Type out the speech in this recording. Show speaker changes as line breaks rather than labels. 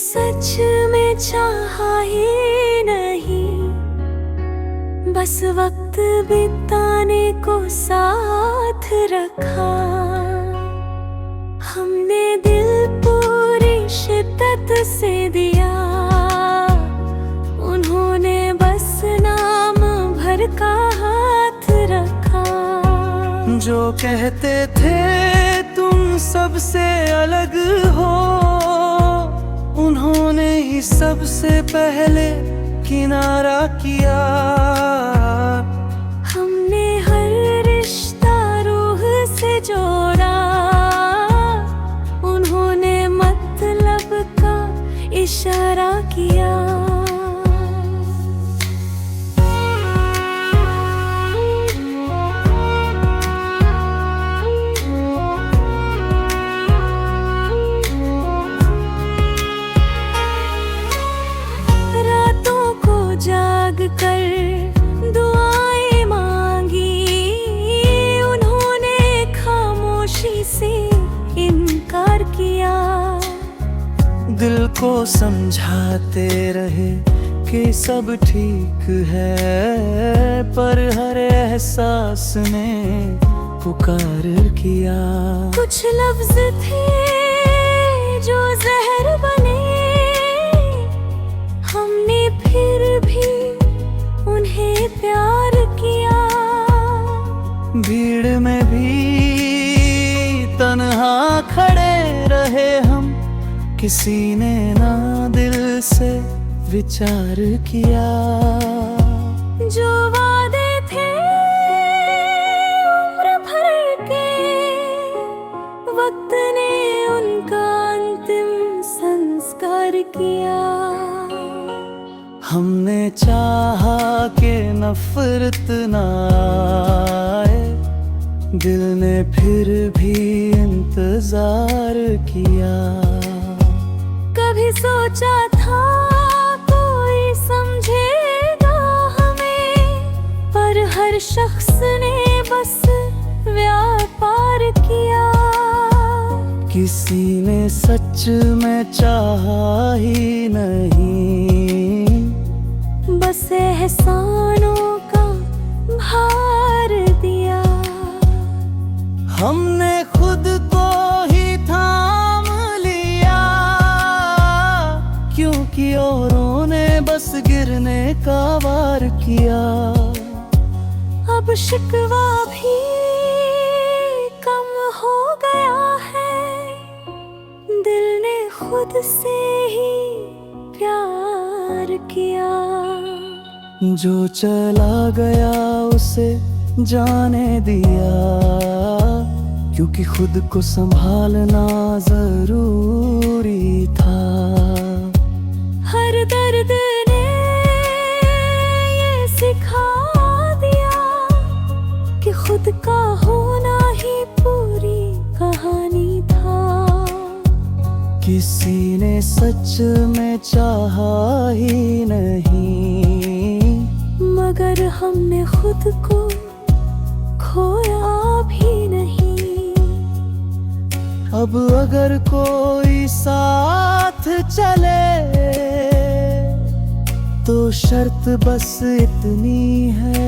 सच में चाहा ही नहीं, बस वक्त बिताने को साथ रखा। हमने दिल पूरी शिद्दत से दिया, उन्होंने बस नाम भर का हाथ रखा।
जो कहते थे तुम सबसे अलग हो, उन्होंने ही सबसे पहले किनारा किया।
हमने हर रिश्ता रूह से जोड़ा, उन्होंने मतलब का इशारा किया। जाग कर दुआएं मांगी, उन्होंने खामोशी से इनकार किया।
दिल को समझाते रहे कि सब ठीक है, पर हर एहसास ने पुकार किया।
कुछ लफ्ज थे जो जहर बने, हमने फिर भी उन्हें प्यार किया।
भीड़ में भी तन्हा खड़े रहे हम, किसी ने ना दिल से विचार किया।
जो वादे थे उम्र भर के, वक्त ने उनका अंतिम संस्कार किया।
हमने चाहा कि नफरत ना आए, दिल ने फिर भी इंतजार किया।
कभी सोचा था कोई समझेगा हमें, पर हर शख्स ने बस व्यापार किया।
किसी ने सच में चाहा ही नहीं,
बस एहसानों का भार दिया।
हमने खुद को ही थाम लिया, क्योंकि औरों ने बस गिरने का वार किया।
अब शिकवा भी कम हो गया है, दिल ने खुद से ही प्यार किया।
जो चला गया उसे जाने दिया, क्योंकि खुद को संभालना जरूरी था।
हर दर्द ने ये सिखा दिया कि खुद का होना ही पूरी कहानी था।
किसी ने सच में चाहा ही नहीं,
मगर हमने खुद को खोया भी नहीं।
अब अगर कोई साथ चले तो शर्त बस इतनी है,